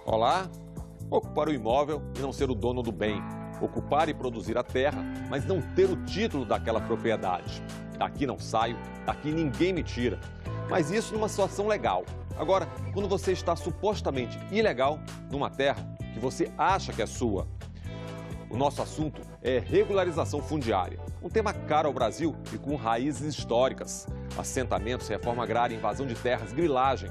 Olá! Ocupar o imóvel e não ser o dono do bem. Ocupar e produzir a terra, mas não ter o título daquela propriedade. Daqui não saio, daqui ninguém me tira. Mas isso numa situação legal. Agora, quando você está supostamente ilegal numa terra que você acha que é sua. O nosso assunto é regularização fundiária. Um tema caro ao Brasil e com raízes históricas. Assentamentos, reforma agrária, invasão de terras, grilagem.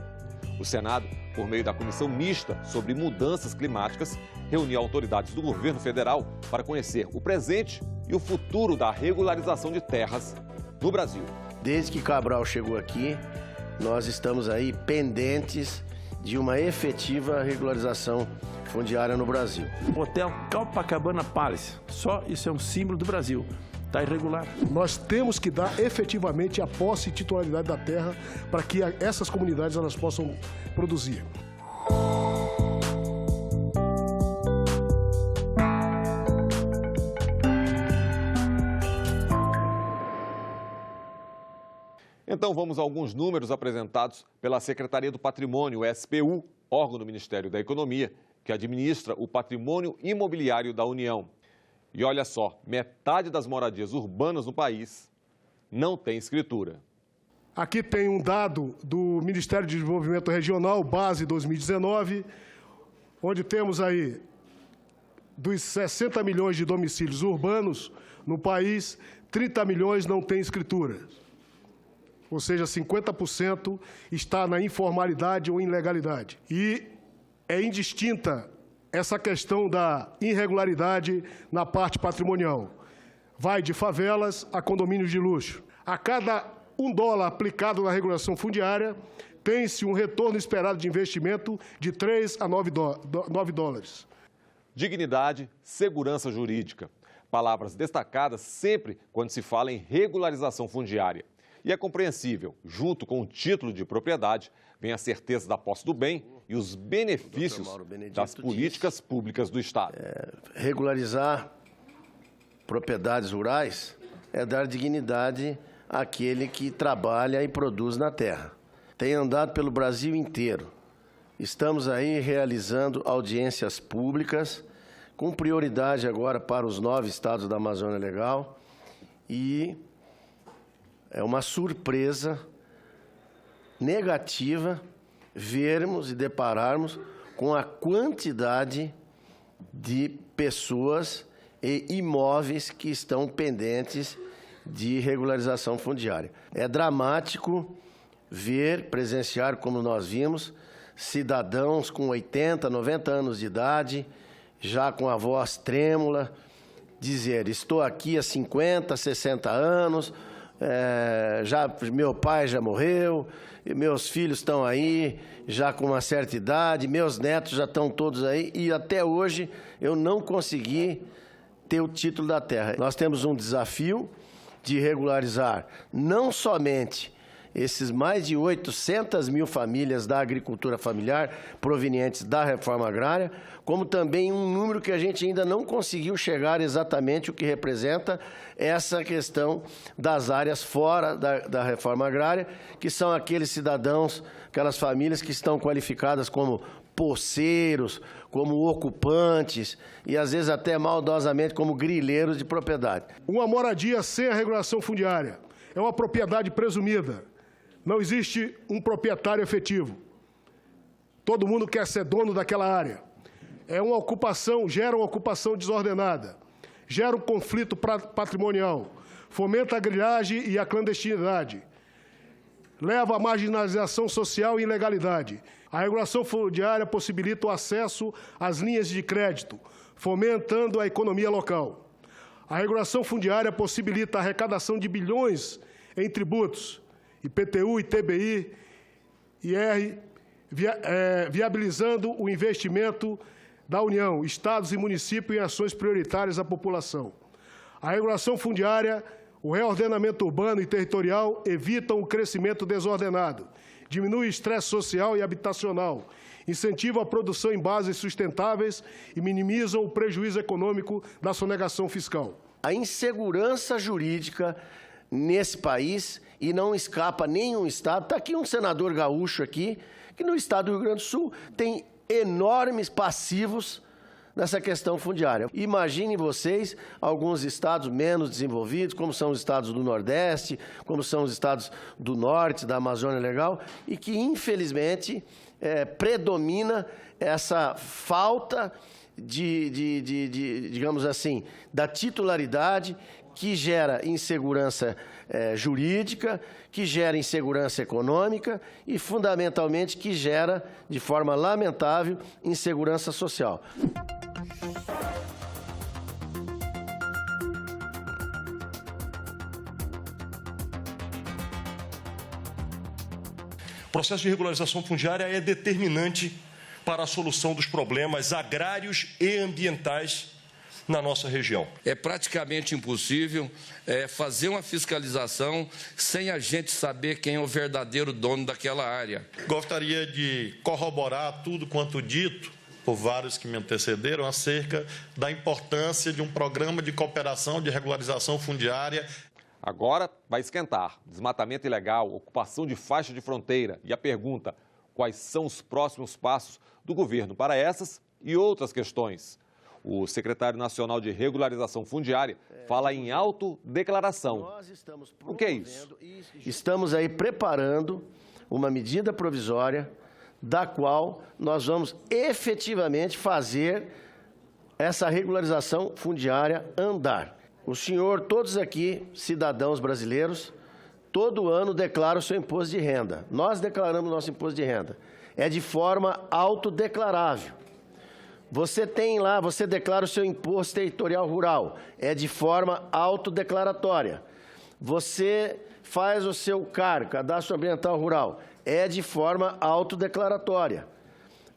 O Senado, por meio da Comissão Mista sobre Mudanças Climáticas, reuniu autoridades do governo federal para conhecer o presente e o futuro da regularização de terras no Brasil. Desde que Cabral chegou aqui, nós estamos aí pendentes de uma efetiva regularização fundiária no Brasil. O Hotel Copacabana Palace, só isso é um símbolo do Brasil. Está irregular. Nós temos que dar efetivamente a posse e titularidade da terra para que essas comunidades elas possam produzir. Então vamos a alguns números apresentados pela Secretaria do Patrimônio, SPU, órgão do Ministério da Economia, que administra o patrimônio imobiliário da União. E olha só, metade das moradias urbanas no país não tem escritura. Aqui tem um dado do Ministério de Desenvolvimento Regional, base 2019, onde temos aí dos 60 milhões de domicílios urbanos no país, 30 milhões não têm escritura. Ou seja, 50% está na informalidade ou ilegalidade. E é indistinta essa questão da irregularidade na parte patrimonial. Vai de favelas a condomínios de luxo. A cada $1 aplicado na regulação fundiária, tem-se um retorno esperado de investimento de 3 a 9 dólares. Dignidade, segurança jurídica. Palavras destacadas sempre quando se fala em regularização fundiária. E é compreensível, junto com o título de propriedade, vem a certeza da posse do bem e os benefícios das políticas públicas do Estado. Regularizar propriedades rurais é dar dignidade àquele que trabalha e produz na terra. Tem andado pelo Brasil inteiro. Estamos aí realizando audiências públicas, com prioridade agora para os 9 estados da Amazônia Legal, e é uma surpresa negativa vermos e depararmos com a quantidade de pessoas e imóveis que estão pendentes de regularização fundiária. É dramático presenciar, como nós vimos, cidadãos com 80, 90 anos de idade, já com a voz trêmula, dizer: estou aqui há 50, 60 anos, meu pai já morreu, meus filhos estão aí já com uma certa idade, meus netos já estão todos aí e até hoje eu não consegui ter o título da terra. Nós temos um desafio de regularizar não somente esses mais de 800 mil famílias da agricultura familiar provenientes da reforma agrária, como também um número que a gente ainda não conseguiu chegar exatamente o que representa essa questão das áreas fora da reforma agrária, que são aqueles cidadãos, aquelas famílias que estão qualificadas como poceiros, como ocupantes e às vezes até maldosamente como grileiros de propriedade. Uma moradia sem a regulação fundiária é uma propriedade presumida. Não existe um proprietário efetivo. Todo mundo quer ser dono daquela área. É uma ocupação, gera uma ocupação desordenada, gera um conflito patrimonial, fomenta a grilagem e a clandestinidade, leva à marginalização social e ilegalidade. A regulação fundiária possibilita o acesso às linhas de crédito, fomentando a economia local. A regulação fundiária possibilita a arrecadação de bilhões em tributos, IPTU, ITBI, IR, viabilizando o investimento da União, estados e municípios em ações prioritárias à população. A regulação fundiária, o reordenamento urbano e territorial evitam o crescimento desordenado, diminui o estresse social e habitacional, incentivam a produção em bases sustentáveis e minimizam o prejuízo econômico da sonegação fiscal. A insegurança jurídica nesse país, e não escapa nenhum estado. Está aqui um senador gaúcho aqui, que no estado do Rio Grande do Sul tem enormes passivos nessa questão fundiária. Imaginem vocês alguns estados menos desenvolvidos, como são os estados do Nordeste, como são os estados do Norte, da Amazônia Legal, e que, infelizmente, predomina essa falta digamos assim, da titularidade, que gera insegurança jurídica, que gera insegurança econômica e, fundamentalmente, que gera, de forma lamentável, insegurança social. O processo de regularização fundiária é determinante para a solução dos problemas agrários e ambientais na nossa região. É praticamente impossível fazer uma fiscalização sem a gente saber quem é o verdadeiro dono daquela área. Gostaria de corroborar tudo quanto dito por vários que me antecederam acerca da importância de um programa de cooperação de regularização fundiária. Agora vai esquentar. Desmatamento ilegal, ocupação de faixa de fronteira. E a pergunta: quais são os próximos passos do governo para essas e outras questões? O secretário nacional de regularização fundiária fala em autodeclaração. O que é isso? Estamos aí preparando uma medida provisória da qual nós vamos efetivamente fazer essa regularização fundiária andar. O senhor, todos aqui, cidadãos brasileiros, todo ano declaram o seu imposto de renda. Nós declaramos nosso imposto de renda. É de forma autodeclarável. Você tem lá, você declara o seu imposto territorial rural. É de forma autodeclaratória. Você faz o seu CAR, Cadastro Ambiental Rural. É de forma autodeclaratória.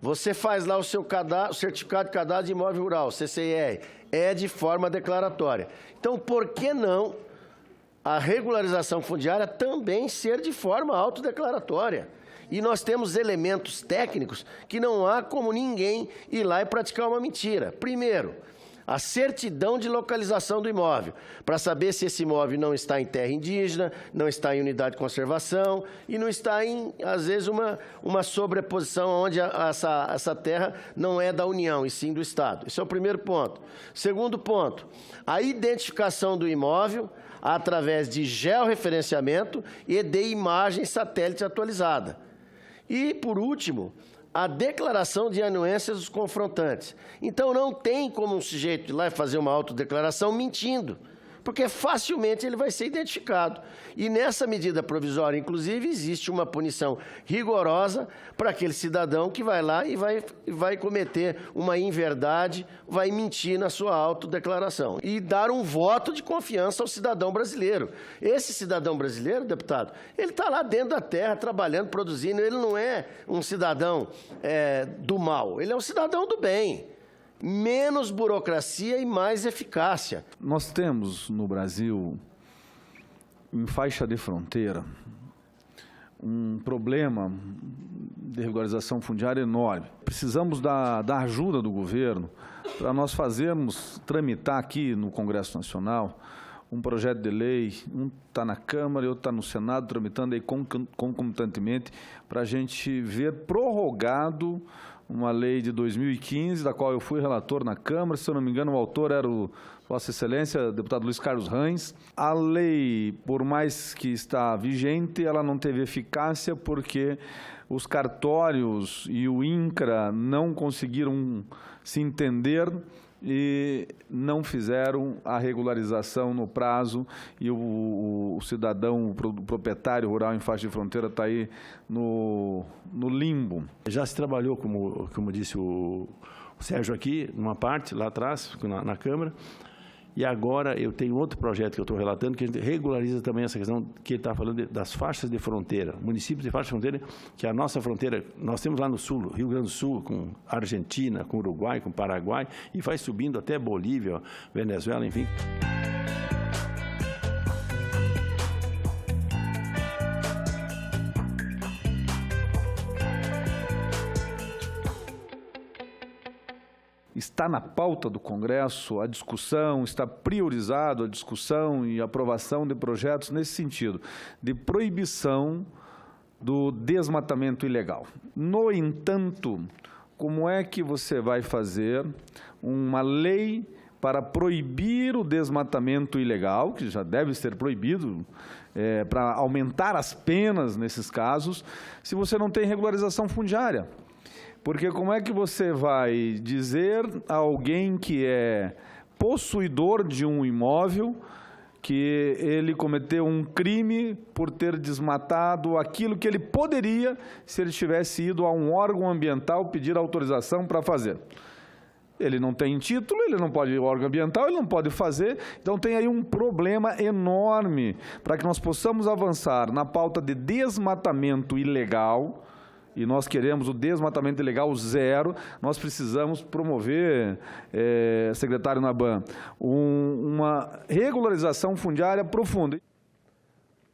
Você faz lá o seu certificado de cadastro de imóvel rural, CCIR. É de forma declaratória. Então, por que não a regularização fundiária também ser de forma autodeclaratória? E nós temos elementos técnicos que não há como ninguém ir lá e praticar uma mentira. Primeiro, a certidão de localização do imóvel, para saber se esse imóvel não está em terra indígena, não está em unidade de conservação e não está em, às vezes, uma sobreposição onde essa terra não é da União, e sim do Estado. Esse é o primeiro ponto. Segundo ponto, a identificação do imóvel através de georreferenciamento e de imagem satélite atualizada. E, por último, a declaração de anuências dos confrontantes. Então, não tem como um sujeito ir lá e fazer uma autodeclaração mentindo, porque facilmente ele vai ser identificado. E nessa medida provisória, inclusive, existe uma punição rigorosa para aquele cidadão que vai lá e vai cometer uma inverdade, vai mentir na sua autodeclaração e dar um voto de confiança ao cidadão brasileiro. Esse cidadão brasileiro, deputado, ele está lá dentro da terra, trabalhando, produzindo, ele não é um cidadão do mal, ele é um cidadão do bem. Menos burocracia e mais eficácia. Nós temos no Brasil, em faixa de fronteira, um problema de regularização fundiária enorme. Precisamos da ajuda do governo para nós tramitar aqui no Congresso Nacional um projeto de lei, um está na Câmara e outro está no Senado, tramitando aí concomitantemente, para a gente ver prorrogado uma lei de 2015, da qual eu fui relator na Câmara, se eu não me engano, o autor era o Vossa Excelência, deputado Luiz Carlos Reis. A lei, por mais que está vigente, ela não teve eficácia porque os cartórios e o INCRA não conseguiram se entender e não fizeram a regularização no prazo, e o cidadão, o proprietário rural em faixa de fronteira está aí no limbo. Já se trabalhou, como disse o Sérgio aqui, numa parte, lá atrás, na Câmara, e agora eu tenho outro projeto que eu estou relatando, que a gente regulariza também essa questão que ele está falando das faixas de fronteira, municípios de faixa de fronteira, que é a nossa fronteira, nós temos lá no sul, Rio Grande do Sul, com Argentina, com Uruguai, com Paraguai, e vai subindo até Bolívia, Venezuela, enfim. Está na pauta do Congresso a discussão, está priorizado a discussão e aprovação de projetos nesse sentido, de proibição do desmatamento ilegal. No entanto, como é que você vai fazer uma lei para proibir o desmatamento ilegal, que já deve ser proibido, para aumentar as penas nesses casos, se você não tem regularização fundiária. Porque como é que você vai dizer a alguém que é possuidor de um imóvel que ele cometeu um crime por ter desmatado aquilo que ele poderia se ele tivesse ido a um órgão ambiental pedir autorização para fazer? Ele não tem título, ele não pode ir ao órgão ambiental, ele não pode fazer. Então tem aí um problema enorme para que nós possamos avançar na pauta de desmatamento ilegal, e nós queremos o desmatamento ilegal zero. Nós precisamos promover, secretário Naban, uma regularização fundiária profunda.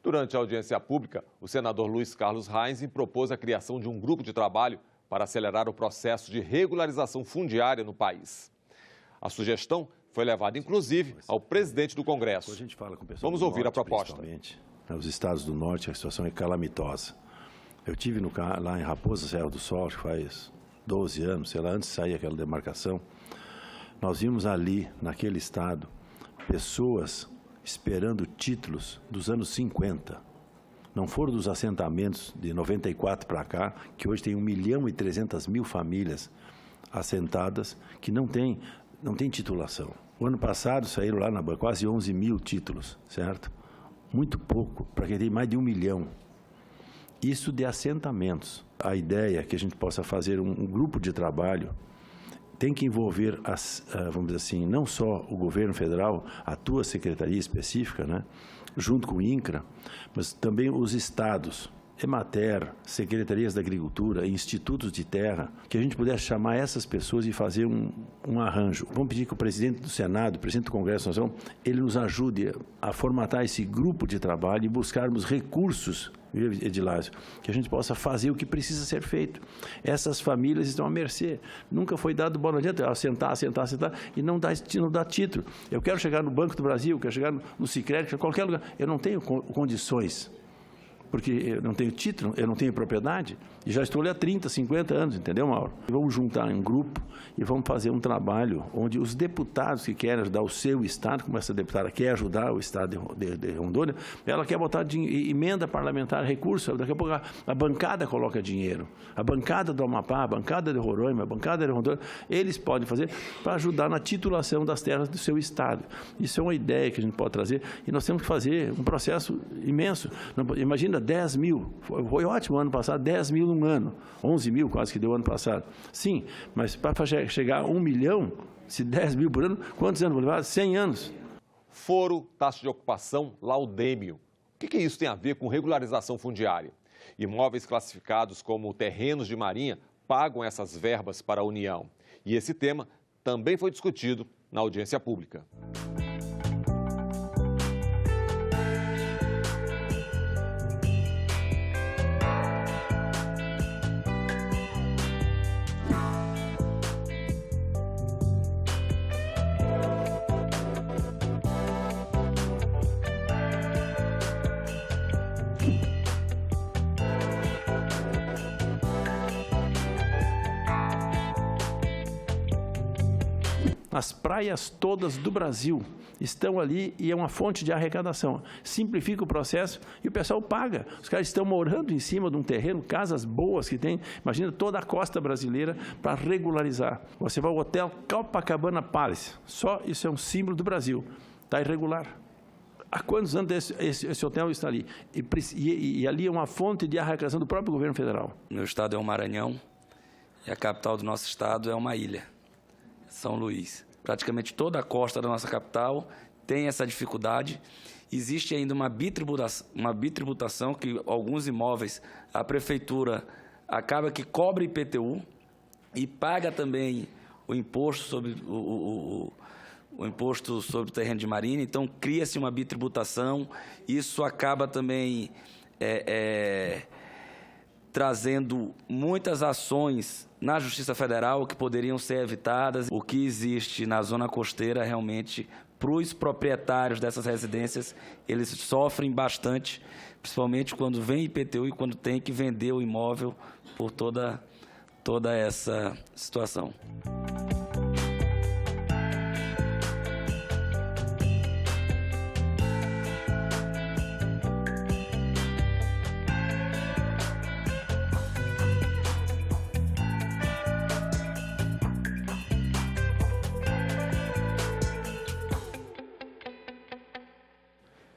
Durante a audiência pública, o senador Luiz Carlos Reins propôs a criação de um grupo de trabalho para acelerar o processo de regularização fundiária no país. A sugestão foi levada, inclusive, ao presidente do Congresso. Vamos ouvir a proposta. Nos estados do Norte, a situação é calamitosa. Eu tive lá em Raposa, Serra do Sol, acho que faz 12 anos, sei lá, antes de sair aquela demarcação. Nós vimos ali, naquele estado, pessoas esperando títulos dos anos 50. Não foram dos assentamentos de 94 para cá, que hoje tem 1.300.000 famílias assentadas que não tem titulação. O ano passado saíram lá na banca quase 11 mil títulos, certo? Muito pouco, para quem tem mais de 1 milhão. Isso de assentamentos. A ideia é que a gente possa fazer um grupo de trabalho, tem que envolver, vamos dizer assim, não só o governo federal, a tua secretaria específica, né, junto com o INCRA, mas também os estados, Emater, secretarias da agricultura, institutos de terra, que a gente pudesse chamar essas pessoas e fazer um arranjo. Vamos pedir que o presidente do Senado, o presidente do Congresso Nacional, ele nos ajude a formatar esse grupo de trabalho e buscarmos recursos, Edilásio, que a gente possa fazer o que precisa ser feito. Essas famílias estão à mercê. Nunca foi dado bola, não adianta sentar e não dá título. Eu quero chegar no Banco do Brasil, eu quero chegar no Sicredi, em qualquer lugar. Eu não tenho condições, porque eu não tenho título, eu não tenho propriedade, e já estou ali há 30, 50 anos, entendeu, Mauro? Vamos juntar um grupo e vamos fazer um trabalho onde os deputados que querem ajudar o seu estado, como essa deputada quer ajudar o estado de Rondônia, ela quer botar emenda parlamentar, recurso, daqui a pouco a bancada coloca dinheiro, a bancada do Amapá, a bancada de Roraima, a bancada de Rondônia, eles podem fazer para ajudar na titulação das terras do seu estado. Isso é uma ideia que a gente pode trazer e nós temos que fazer um processo imenso. Imagina 10 mil, foi ótimo o ano passado, 10 mil num ano, 11 mil quase que deu ano passado. Sim, mas para chegar a 1 milhão, se 10 mil por ano, quantos anos vão levar? 100 anos. Foro, taxa de ocupação, laudêmio. O que isso tem a ver com regularização fundiária? Imóveis classificados como terrenos de marinha pagam essas verbas para a União. E esse tema também foi discutido na audiência pública. As praias todas do Brasil estão ali e é uma fonte de arrecadação. Simplifica o processo e o pessoal paga. Os caras estão morando em cima de um terreno, casas boas que tem. Imagina toda a costa brasileira para regularizar. Você vai ao hotel Copacabana Palace. Só isso é um símbolo do Brasil. Está irregular. Há quantos anos esse hotel está ali? E ali é uma fonte de arrecadação do próprio governo federal. Meu estado é o Maranhão e a capital do nosso estado é uma ilha, São Luís. Praticamente toda a costa da nossa capital tem essa dificuldade. Existe ainda uma bitributação que alguns imóveis, a prefeitura acaba que cobra IPTU e paga também o imposto sobre o imposto sobre o terreno de marinha. Então, cria-se uma bitributação. Isso acaba também trazendo muitas ações na Justiça Federal que poderiam ser evitadas. O que existe na zona costeira realmente, para os proprietários dessas residências, eles sofrem bastante, principalmente quando vem IPTU e quando tem que vender o imóvel por toda toda essa situação.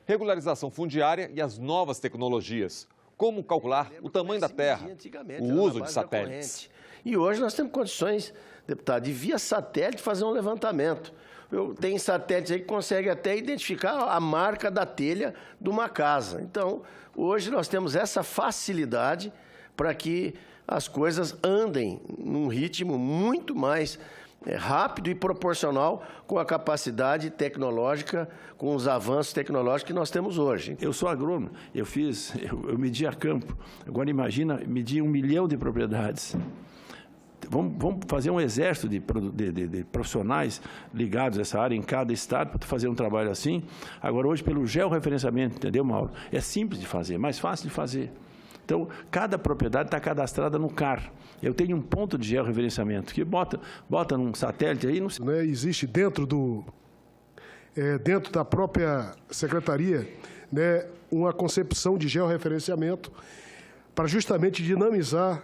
Regularização fundiária e as novas tecnologias. Como calcular o tamanho da terra, o uso de satélites. E hoje nós temos condições, deputado, de via satélite fazer um levantamento. Tem satélites aí que conseguem até identificar a marca da telha de uma casa. Então, hoje nós temos essa facilidade para que as coisas andem num ritmo muito mais rápido e proporcional com a capacidade tecnológica, com os avanços tecnológicos que nós temos hoje. Eu sou agrônomo, eu medi a campo. Agora imagina medir 1 milhão de propriedades. Vamos fazer um exército de profissionais ligados a essa área em cada estado para fazer um trabalho assim. Agora hoje pelo georreferenciamento, entendeu, Mauro? É simples de fazer, mais fácil de fazer. Então, cada propriedade está cadastrada no CAR. Eu tenho um ponto de georreferenciamento que bota num satélite aí... Existe dentro da própria secretaria, né, uma concepção de georreferenciamento para justamente dinamizar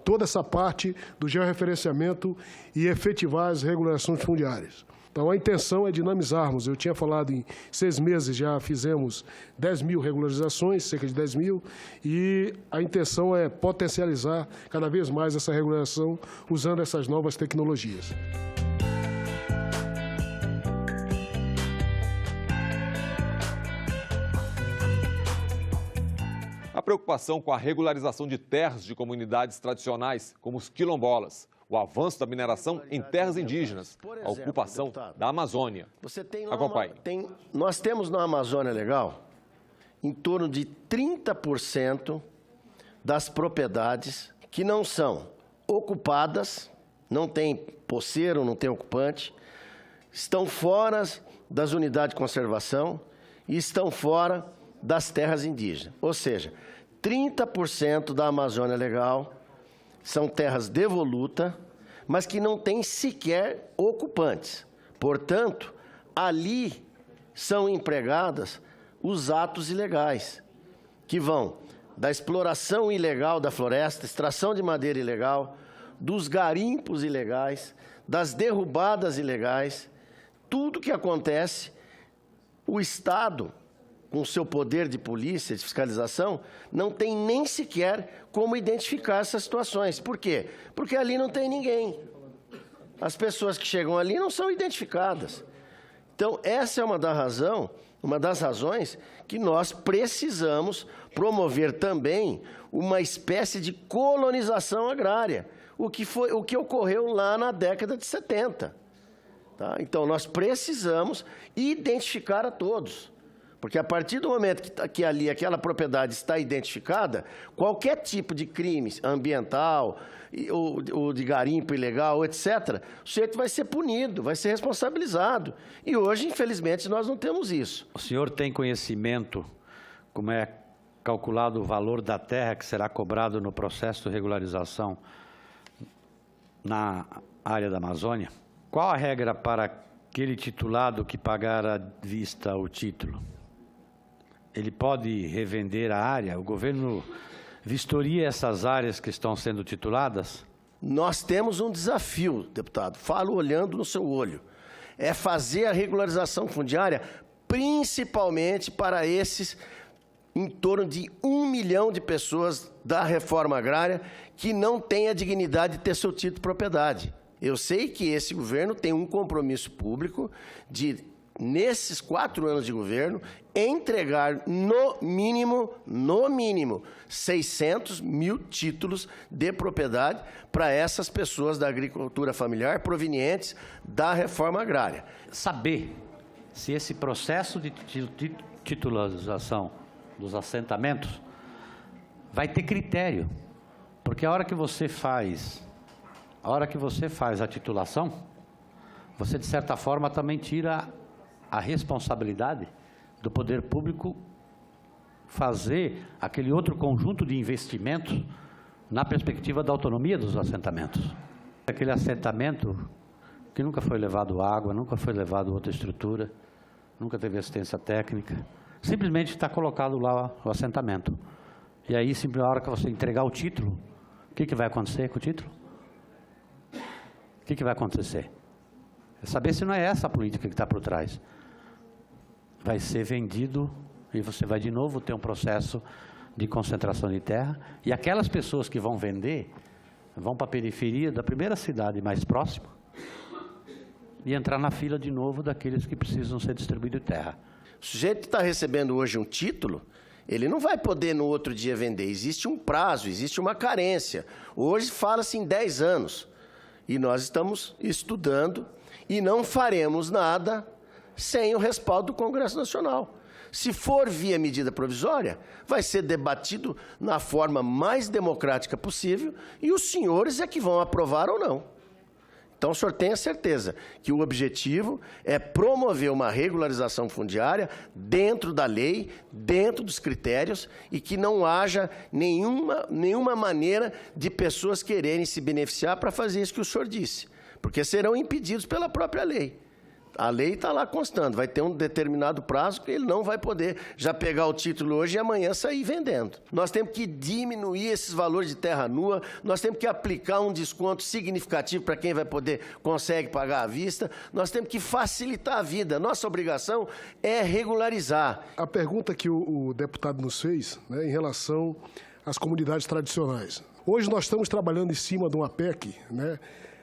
toda essa parte do georreferenciamento e efetivar as regulações fundiárias. Então, a intenção é dinamizarmos. Eu tinha falado em 6 meses, já fizemos 10 mil regularizações, cerca de 10 mil, e a intenção é potencializar cada vez mais essa regularização usando essas novas tecnologias. A preocupação com a regularização de terras de comunidades tradicionais, como os quilombolas, o avanço da mineração em terras indígenas, a ocupação da Amazônia. Acompanhe. Nós temos na Amazônia Legal em torno de 30% das propriedades que não são ocupadas, não tem poceiro, não tem ocupante, estão fora das unidades de conservação e estão fora das terras indígenas. Ou seja, 30% da Amazônia Legal são terras devolutas, mas que não têm sequer ocupantes. Portanto, ali são empregadas os atos ilegais, que vão da exploração ilegal da floresta, extração de madeira ilegal, dos garimpos ilegais, das derrubadas ilegais, tudo que acontece, o Estado, com o seu poder de polícia, de fiscalização, não tem nem sequer como identificar essas situações. Por quê? Porque ali não tem ninguém. As pessoas que chegam ali não são identificadas. Então, essa é uma das razões que nós precisamos promover também uma espécie de colonização agrária, o que ocorreu lá na década de 70. Tá? Então, nós precisamos identificar a todos. Porque a partir do momento que ali aquela propriedade está identificada, qualquer tipo de crime ambiental, ou de garimpo ilegal, etc., o sujeito vai ser punido, vai ser responsabilizado. E hoje, infelizmente, nós não temos isso. O senhor tem conhecimento como é calculado o valor da terra que será cobrado no processo de regularização na área da Amazônia? Qual a regra para aquele titulado que pagar à vista o título? Ele pode revender a área? O governo vistoria essas áreas que estão sendo tituladas? Nós temos um desafio, deputado, falo olhando no seu olho, é fazer a regularização fundiária principalmente para esses em torno de 1 milhão de pessoas da reforma agrária que não têm a dignidade de ter seu título de propriedade. Eu sei que esse governo tem um compromisso público de, nesses 4 anos de governo, entregar no mínimo, 600 mil títulos de propriedade para essas pessoas da agricultura familiar provenientes da reforma agrária. Saber se esse processo de titularização dos assentamentos vai ter critério, porque a hora que você faz a titulação, você de certa forma também tira a responsabilidade do poder público fazer aquele outro conjunto de investimentos na perspectiva da autonomia dos assentamentos. Aquele assentamento que nunca foi levado água, nunca foi levado outra estrutura, nunca teve assistência técnica, simplesmente está colocado lá o assentamento. E aí, sempre na hora que você entregar o título, o que vai acontecer com o título? O que vai acontecer? É saber se não é essa a política que está por trás. Vai ser vendido e você vai de novo ter um processo de concentração de terra, e aquelas pessoas que vão vender vão para a periferia da primeira cidade mais próxima e entrar na fila de novo daqueles que precisam ser distribuídos de terra. O sujeito que está recebendo hoje um título, ele não vai poder no outro dia vender. Existe um prazo, existe uma carência. Hoje fala-se em 10 anos. E nós estamos estudando e não faremos nada sem o respaldo do Congresso Nacional. Se for via medida provisória, vai ser debatido na forma mais democrática possível e os senhores é que vão aprovar ou não. Então, o senhor tenha certeza que o objetivo é promover uma regularização fundiária dentro da lei, dentro dos critérios, e que não haja nenhuma maneira de pessoas quererem se beneficiar para fazer isso que o senhor disse, porque serão impedidos pela própria lei. A lei está lá constando, vai ter um determinado prazo que ele não vai poder já pegar o título hoje e amanhã sair vendendo. Nós temos que diminuir esses valores de terra nua, nós temos que aplicar um desconto significativo para quem consegue pagar à vista, nós temos que facilitar a vida. Nossa obrigação é regularizar. A pergunta que o deputado nos fez, né, em relação às comunidades tradicionais. Hoje nós estamos trabalhando em cima de uma PEC, né,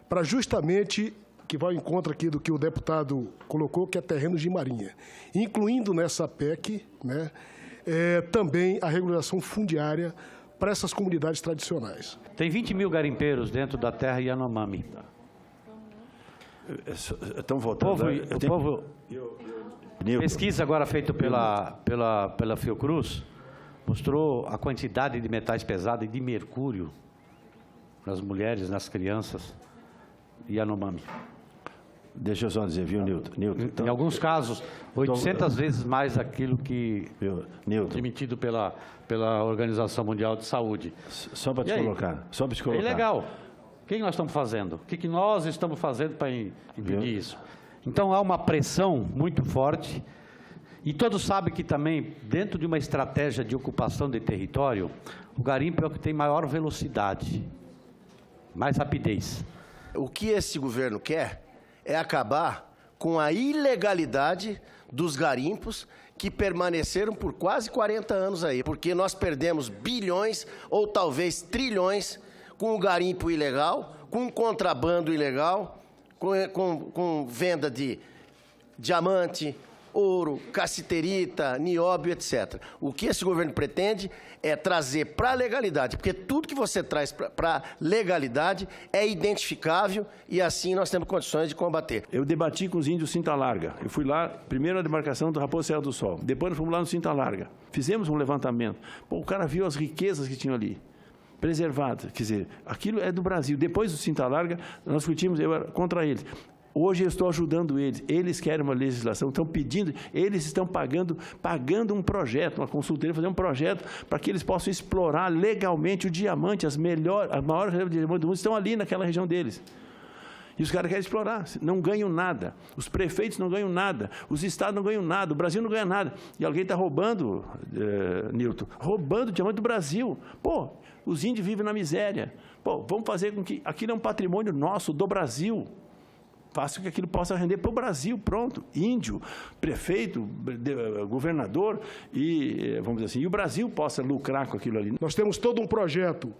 para justamente que vai ao encontro aqui do que o deputado colocou, que é terrenos de marinha, incluindo nessa PEC, né, também a regularização fundiária para essas comunidades tradicionais. Tem 20 mil garimpeiros dentro da terra Yanomami. Estão voltando. Pesquisa agora feita pela Fiocruz mostrou a quantidade de metais pesados e de mercúrio nas mulheres, nas crianças Yanomami. Deixa eu só dizer, viu, Nilton? Em alguns casos, 800 vezes mais aquilo que admitido pela Organização Mundial de Saúde. Só para te colocar. É ilegal. O que nós estamos fazendo? O que nós estamos fazendo para impedir isso? Então, há uma pressão muito forte. E todos sabem que também, dentro de uma estratégia de ocupação de território, o garimpo é o que tem maior velocidade, mais rapidez. O que esse governo quer é acabar com a ilegalidade dos garimpos que permaneceram por quase 40 anos aí, porque nós perdemos bilhões ou talvez trilhões com o garimpo ilegal, com o contrabando ilegal, com venda de diamante, ouro, cassiterita, nióbio, etc. O que esse governo pretende é trazer para a legalidade, porque tudo que você traz para a legalidade é identificável e assim nós temos condições de combater. Eu debati com os índios Cinta Larga. Eu fui lá, primeiro na demarcação do Raposo Serra do Sol, depois nós fomos lá no Cinta Larga. Fizemos um levantamento. Pô, o cara viu as riquezas que tinham ali, preservadas. Quer dizer, aquilo é do Brasil. Depois do Cinta Larga, nós discutimos, eu era contra eles. Hoje eu estou ajudando eles. Eles querem uma legislação, estão pedindo, eles estão pagando um projeto, uma consultoria, fazer um projeto para que eles possam explorar legalmente o diamante, as maiores reservas de diamante do mundo estão ali naquela região deles. E os caras querem explorar, não ganham nada. Os prefeitos não ganham nada, os estados não ganham nada, o Brasil não ganha nada. E alguém está roubando, Nilton, roubando o diamante do Brasil. Pô, os índios vivem na miséria. Pô, vamos fazer com que aquilo é um patrimônio nosso, do Brasil. Faça com que aquilo possa render para o Brasil, pronto. Índio, prefeito, governador e, vamos dizer assim, e o Brasil possa lucrar com aquilo ali. Nós temos todo um projeto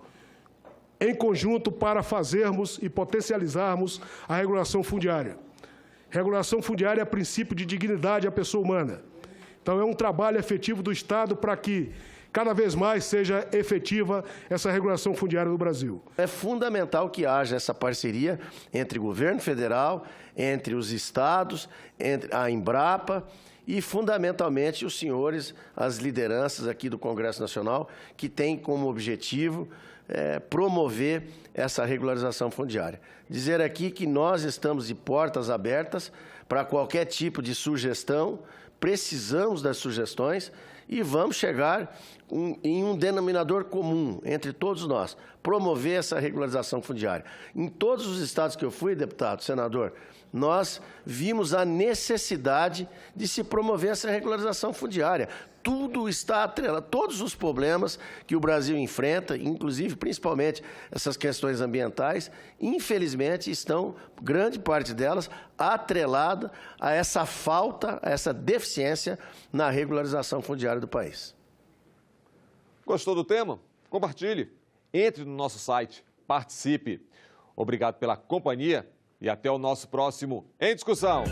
em conjunto para fazermos e potencializarmos a regulação fundiária. Regulação fundiária é princípio de dignidade à pessoa humana. Então, é um trabalho efetivo do Estado para que cada vez mais seja efetiva essa regulação fundiária no Brasil. É fundamental que haja essa parceria entre o governo federal, entre os estados, entre a Embrapa e, fundamentalmente, os senhores, as lideranças aqui do Congresso Nacional, que têm como objetivo promover essa regularização fundiária. Dizer aqui que nós estamos de portas abertas para qualquer tipo de sugestão, precisamos das sugestões e vamos chegar em um denominador comum entre todos nós, promover essa regularização fundiária. Em todos os estados que eu fui, deputado, senador, nós vimos a necessidade de se promover essa regularização fundiária. Tudo está atrelado, todos os problemas que o Brasil enfrenta, inclusive, principalmente, essas questões ambientais, infelizmente, estão, grande parte delas, atrelada a essa falta, a essa deficiência na regularização fundiária do país. Gostou do tema? Compartilhe. Entre no nosso site, participe. Obrigado pela companhia e até o nosso próximo Em Discussão.